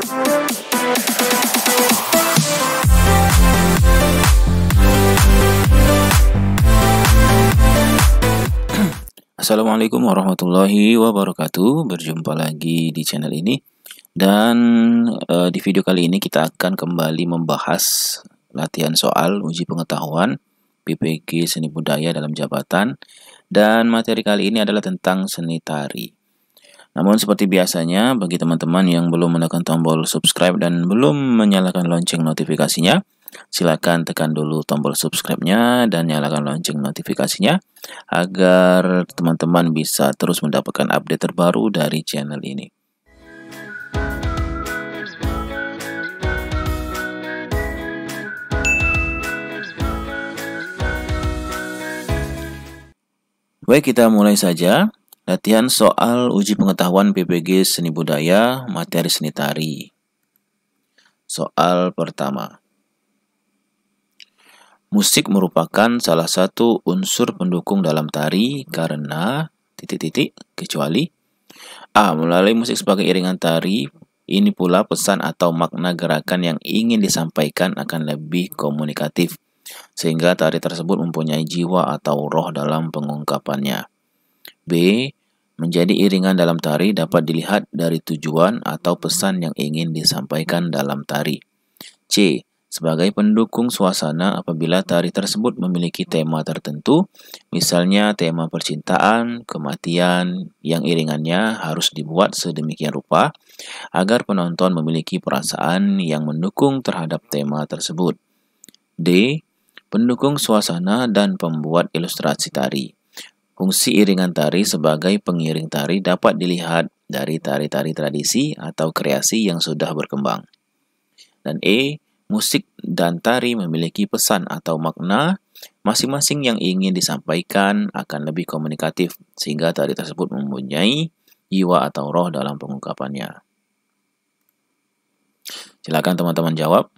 Assalamualaikum warahmatullahi wabarakatuh. Berjumpa lagi di channel ini. Dan di video kali ini kita akan kembali membahas latihan soal uji pengetahuan PPG Seni Budaya dalam Jabatan. Dan materi kali ini adalah tentang seni tari. Namun seperti biasanya, bagi teman-teman yang belum menekan tombol subscribe dan belum menyalakan lonceng notifikasinya, silakan tekan dulu tombol subscribe-nya dan nyalakan lonceng notifikasinya agar teman-teman bisa terus mendapatkan update terbaru dari channel ini. Baik, kita mulai saja. Latihan soal uji pengetahuan PPG Seni Budaya, materi seni tari. Soal pertama. Musik merupakan salah satu unsur pendukung dalam tari karena kecuali A. Melalui musik sebagai iringan tari, ini pula pesan atau makna gerakan yang ingin disampaikan akan lebih komunikatif, sehingga tari tersebut mempunyai jiwa atau roh dalam pengungkapannya. B. Menjadi iringan dalam tari dapat dilihat dari tujuan atau pesan yang ingin disampaikan dalam tari. C. Sebagai pendukung suasana apabila tari tersebut memiliki tema tertentu, misalnya tema percintaan, kematian, yang iringannya harus dibuat sedemikian rupa agar penonton memiliki perasaan yang mendukung terhadap tema tersebut. D. Pendukung suasana dan pembuat ilustrasi tari. Fungsi iringan tari sebagai pengiring tari dapat dilihat dari tari-tari tradisi atau kreasi yang sudah berkembang. Dan E. Musik dan tari memiliki pesan atau makna masing-masing yang ingin disampaikan akan lebih komunikatif, sehingga tari tersebut mempunyai jiwa atau roh dalam pengungkapannya. Silakan teman-teman jawab.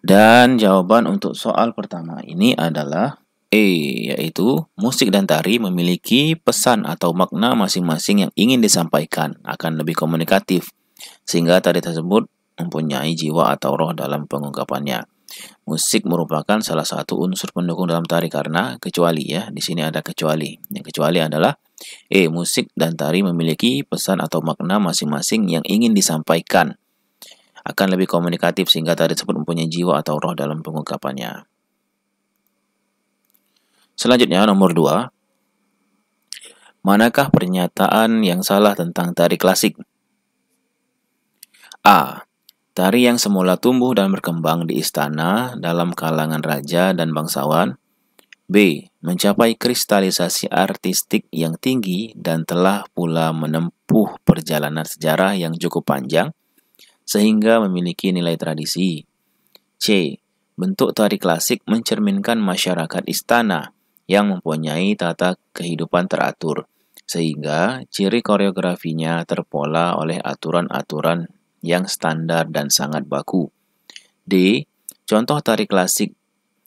Dan jawaban untuk soal pertama ini adalah E, yaitu musik dan tari memiliki pesan atau makna masing-masing yang ingin disampaikan akan lebih komunikatif, sehingga tari tersebut mempunyai jiwa atau roh dalam pengungkapannya. Musik merupakan salah satu unsur pendukung dalam tari karena kecuali ya, di sini ada kecuali. Yang kecuali adalah E, musik dan tari memiliki pesan atau makna masing-masing yang ingin disampaikan akan lebih komunikatif, sehingga tari tersebut mempunyai jiwa atau roh dalam pengungkapannya. Selanjutnya, nomor 2. Manakah pernyataan yang salah tentang tari klasik? A. Tari yang semula tumbuh dan berkembang di istana dalam kalangan raja dan bangsawan. B. Mencapai kristalisasi artistik yang tinggi dan telah pula menempuh perjalanan sejarah yang cukup panjang, sehingga memiliki nilai tradisi. C. Bentuk tari klasik mencerminkan masyarakat istana yang mempunyai tata kehidupan teratur, sehingga ciri koreografinya terpola oleh aturan-aturan yang standar dan sangat baku. D. Contoh tari klasik,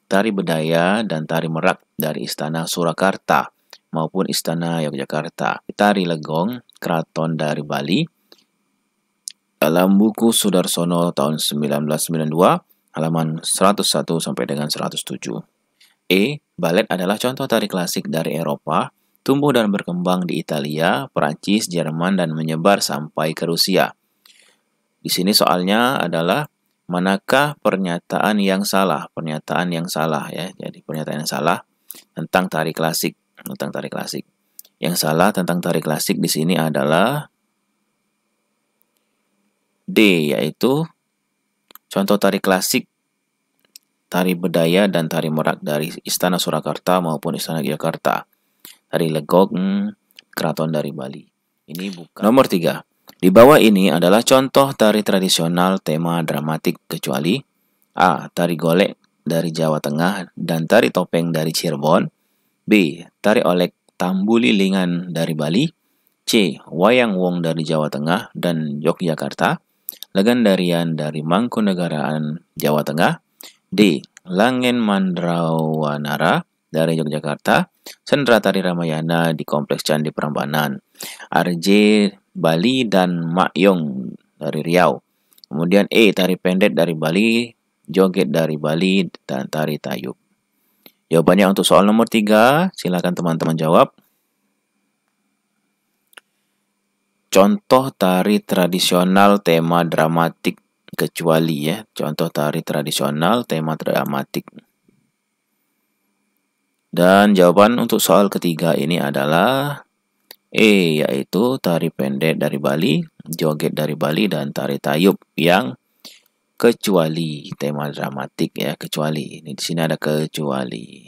tari bedaya dan tari merak dari Istana Surakarta maupun Istana Yogyakarta. Tari legong, Keraton dari Bali, dalam buku Sudarsono tahun 1992, halaman 101 sampai dengan 107. E. Balet adalah contoh tari klasik dari Eropa, tumbuh dan berkembang di Italia, Perancis, Jerman, dan menyebar sampai ke Rusia. Di sini soalnya adalah manakah pernyataan yang salah? Pernyataan yang salah ya. Jadi pernyataan yang salah tentang tari klasik, Yang salah tentang tari klasik di sini adalah D, yaitu contoh tari klasik, tari bedaya dan tari merak dari Istana Surakarta maupun Istana Yogyakarta. Tari legong, Keraton dari Bali. Ini bukan. Nomor 3. Di bawah ini adalah contoh tari tradisional tema dramatik kecuali A. Tari golek dari Jawa Tengah dan tari topeng dari Cirebon. B. Tari olek Tambulilingan dari Bali. C. Wayang Wong dari Jawa Tengah dan Yogyakarta. Legandarian dari Mangkunegaraan, Jawa Tengah. D. Langen Mandrawanara dari Yogyakarta, Sendra Tari Ramayana di Kompleks Candi Prambanan, RJ Bali dan Mak Yong dari Riau. Kemudian E. Tari Pendet dari Bali, Joget dari Bali, dan Tari Tayub. Jawabannya untuk soal nomor 3, silakan teman-teman jawab. Contoh tari tradisional tema dramatik kecuali ya. Contoh tari tradisional tema dramatik. Dan jawaban untuk soal ketiga ini adalah E, yaitu tari pendek dari Bali, joget dari Bali, dan tari tayub yang kecuali tema dramatik ya, kecuali. Ini di sini ada kecuali.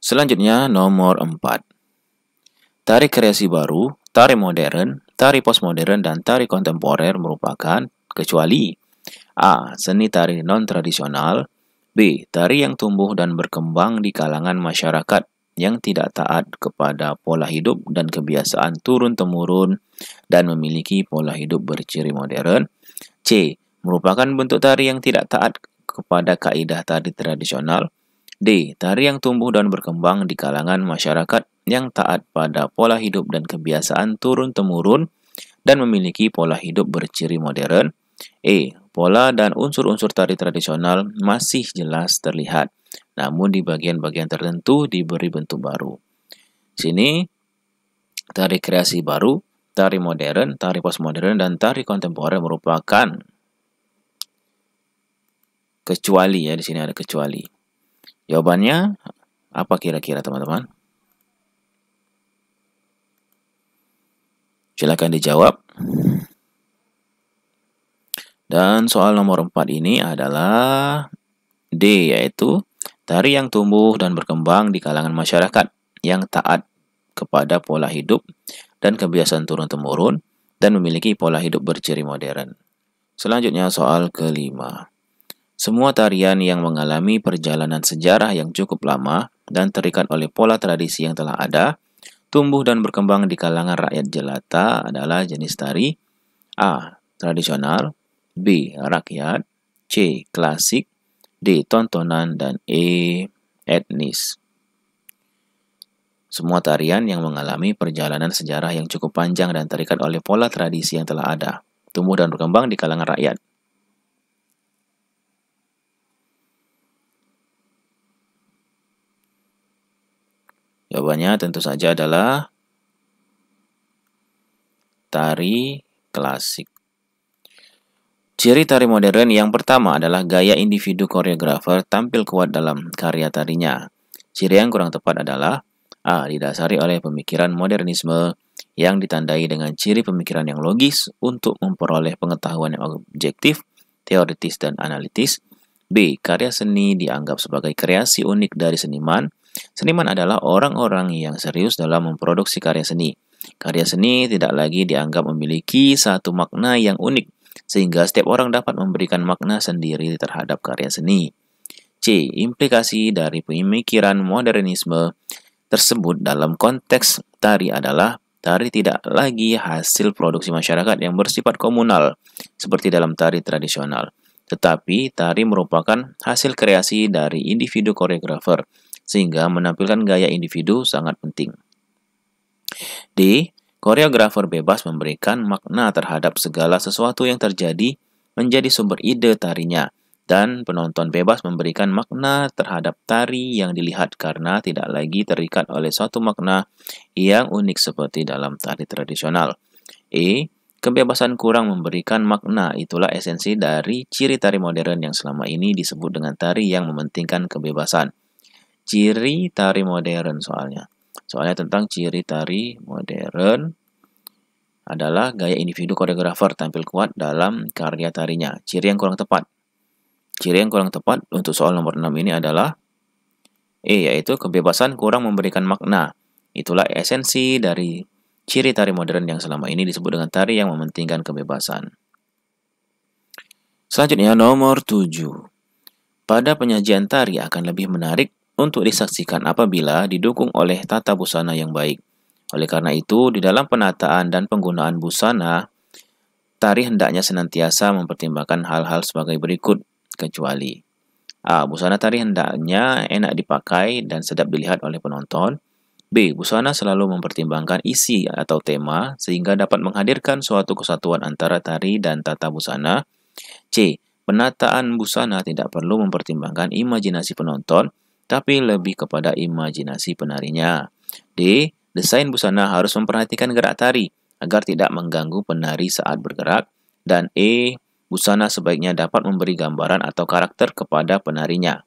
Selanjutnya nomor 4. Tari kreasi baru, tari modern, tari postmodern, dan tari kontemporer merupakan kecuali A. Seni tari non-tradisional, B. Tari yang tumbuh dan berkembang di kalangan masyarakat yang tidak taat kepada pola hidup dan kebiasaan turun-temurun dan memiliki pola hidup berciri modern, C. Merupakan bentuk tari yang tidak taat kepada kaidah tari tradisional, D. Tari yang tumbuh dan berkembang di kalangan masyarakat yang taat pada pola hidup dan kebiasaan turun-temurun dan memiliki pola hidup berciri modern, E. Pola dan unsur-unsur tari tradisional masih jelas terlihat, namun di bagian-bagian tertentu diberi bentuk baru. Sini, tari kreasi baru, tari modern, tari postmodern, dan tari kontemporer merupakan kecuali ya, di sini ada kecuali. Jawabannya apa kira-kira teman-teman? Silakan dijawab. Dan soal nomor 4 ini adalah D, yaitu tari yang tumbuh dan berkembang di kalangan masyarakat yang taat kepada pola hidup dan kebiasaan turun-temurun dan memiliki pola hidup berciri modern. Selanjutnya soal kelima. Semua tarian yang mengalami perjalanan sejarah yang cukup lama dan terikat oleh pola tradisi yang telah ada, tumbuh dan berkembang di kalangan rakyat jelata adalah jenis tari A. Tradisional, B. Rakyat, C. Klasik, D. Tontonan, dan E. Etnis. Semua tarian yang mengalami perjalanan sejarah yang cukup panjang dan terikat oleh pola tradisi yang telah ada, tumbuh dan berkembang di kalangan rakyat. Jawabannya tentu saja adalah tari klasik. Ciri tari modern yang pertama adalah gaya individu koreografer tampil kuat dalam karya tarinya. Ciri yang kurang tepat adalah A. Didasari oleh pemikiran modernisme yang ditandai dengan ciri pemikiran yang logis untuk memperoleh pengetahuan yang objektif, teoritis, dan analitis. B. Karya seni dianggap sebagai kreasi unik dari seniman. Seniman adalah orang-orang yang serius dalam memproduksi karya seni. Karya seni tidak lagi dianggap memiliki satu makna yang unik, sehingga setiap orang dapat memberikan makna sendiri terhadap karya seni. C. Implikasi dari pemikiran modernisme tersebut dalam konteks tari adalah tari tidak lagi hasil produksi masyarakat yang bersifat komunal, seperti dalam tari tradisional. Tetapi tari merupakan hasil kreasi dari individu koreografer, sehingga menampilkan gaya individu sangat penting. D. Koreografer bebas memberikan makna terhadap segala sesuatu yang terjadi menjadi sumber ide tarinya, dan penonton bebas memberikan makna terhadap tari yang dilihat karena tidak lagi terikat oleh suatu makna yang unik seperti dalam tari tradisional. E. Kebebasan kurang memberikan makna, itulah esensi dari ciri tari modern yang selama ini disebut dengan tari yang mementingkan kebebasan. Ciri tari modern soalnya tentang ciri tari modern adalah gaya individu koreografer tampil kuat dalam karya tarinya. Ciri yang kurang tepat untuk soal nomor 6 ini adalah E, yaitu kebebasan kurang memberikan makna. Itulah esensi dari ciri tari modern yang selama ini disebut dengan tari yang mementingkan kebebasan. Selanjutnya nomor 7. Pada penyajian tari akan lebih menarik untuk disaksikan apabila didukung oleh tata busana yang baik. Oleh karena itu, di dalam penataan dan penggunaan busana, tari hendaknya senantiasa mempertimbangkan hal-hal sebagai berikut, kecuali A. Busana tari hendaknya enak dipakai dan sedap dilihat oleh penonton. B. Busana selalu mempertimbangkan isi atau tema sehingga dapat menghadirkan suatu kesatuan antara tari dan tata busana. C. Penataan busana tidak perlu mempertimbangkan imajinasi penonton, tapi lebih kepada imajinasi penarinya. D. Desain busana harus memperhatikan gerak tari agar tidak mengganggu penari saat bergerak. Dan E. Busana sebaiknya dapat memberi gambaran atau karakter kepada penarinya.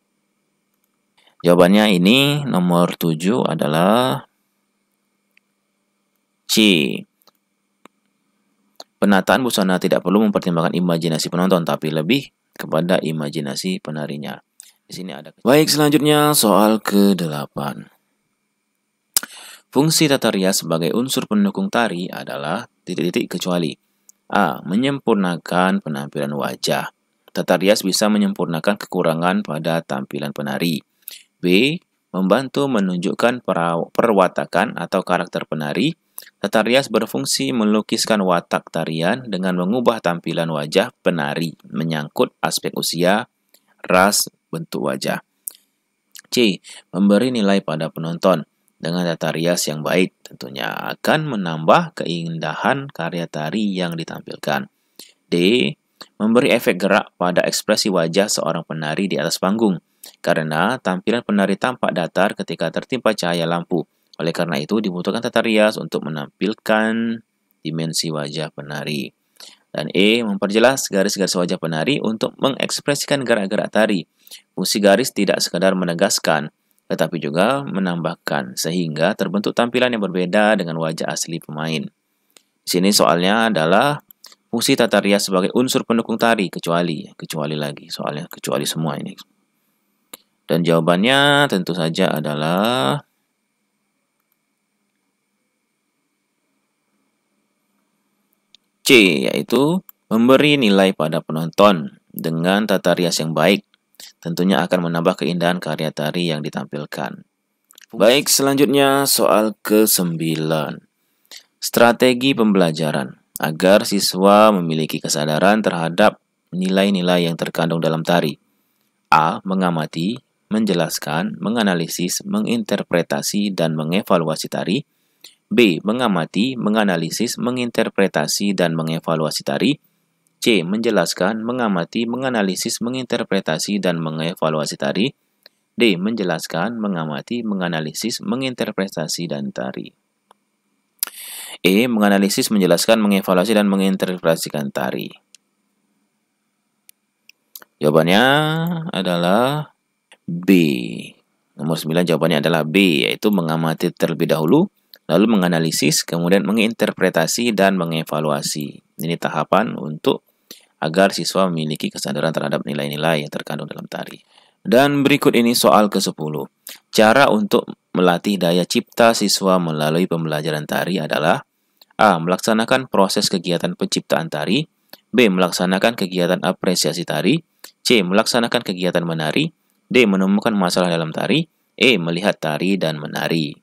Jawabannya ini nomor 7 adalah C. Penataan busana tidak perlu mempertimbangkan imajinasi penonton, tapi lebih kepada imajinasi penarinya. Di sini ada. Baik, selanjutnya soal ke-8. Fungsi tata rias sebagai unsur pendukung tari adalah titik-titik kecuali. A. Menyempurnakan penampilan wajah. Tata rias bisa menyempurnakan kekurangan pada tampilan penari. B. Membantu menunjukkan perwatakan atau karakter penari. Tata rias berfungsi melukiskan watak tarian dengan mengubah tampilan wajah penari, menyangkut aspek usia, ras, bentuk wajah. C. Memberi nilai pada penonton. Dengan tata rias yang baik, tentunya akan menambah keindahan karya tari yang ditampilkan. D. Memberi efek gerak pada ekspresi wajah seorang penari di atas panggung, karena tampilan penari tampak datar ketika tertimpa cahaya lampu. Oleh karena itu, dibutuhkan tata rias untuk menampilkan dimensi wajah penari. Dan E. Memperjelas garis-garis wajah penari untuk mengekspresikan gerak-gerak tari. Fungsi garis tidak sekadar menegaskan, tetapi juga menambahkan, sehingga terbentuk tampilan yang berbeda dengan wajah asli pemain. Di sini soalnya adalah fungsi tata rias sebagai unsur pendukung tari, kecuali lagi, soalnya kecuali semua ini. Dan jawabannya tentu saja adalah C, yaitu memberi nilai pada penonton. Dengan tata rias yang baik, tentunya akan menambah keindahan karya tari yang ditampilkan. Baik, selanjutnya soal ke-9. Strategi pembelajaran agar siswa memiliki kesadaran terhadap nilai-nilai yang terkandung dalam tari. A. Mengamati, menjelaskan, menganalisis, menginterpretasi, dan mengevaluasi tari. B. Mengamati, menganalisis, menginterpretasi, dan mengevaluasi tari. C. Menjelaskan, mengamati, menganalisis, menginterpretasi, dan mengevaluasi tari. D. Menjelaskan, mengamati, menganalisis, menginterpretasi, dan tari. E. Menganalisis, menjelaskan, mengevaluasi, dan menginterpretasikan tari. Jawabannya adalah B. Nomor 9 jawabannya adalah B, yaitu mengamati terlebih dahulu, lalu menganalisis, kemudian menginterpretasi, dan mengevaluasi. Ini tahapan untuk agar siswa memiliki kesadaran terhadap nilai-nilai yang terkandung dalam tari. Dan berikut ini soal ke-10. Cara untuk melatih daya cipta siswa melalui pembelajaran tari adalah A. Melaksanakan proses kegiatan penciptaan tari. B. Melaksanakan kegiatan apresiasi tari. C. Melaksanakan kegiatan menari. D. Menemukan masalah dalam tari. E. Melihat tari dan menari.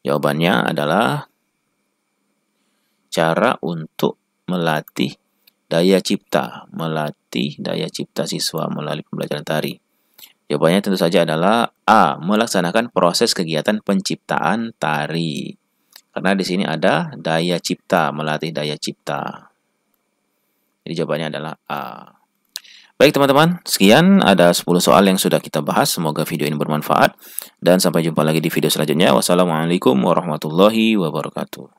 Jawabannya adalah cara untuk melatih daya cipta siswa melalui pembelajaran tari. Jawabannya tentu saja adalah A. Melaksanakan proses kegiatan penciptaan tari. Karena di sini ada daya cipta, melatih daya cipta. Jadi jawabannya adalah A. Baik teman-teman, sekian ada 10 soal yang sudah kita bahas. Semoga video ini bermanfaat. Dan sampai jumpa lagi di video selanjutnya. Wassalamualaikum warahmatullahi wabarakatuh.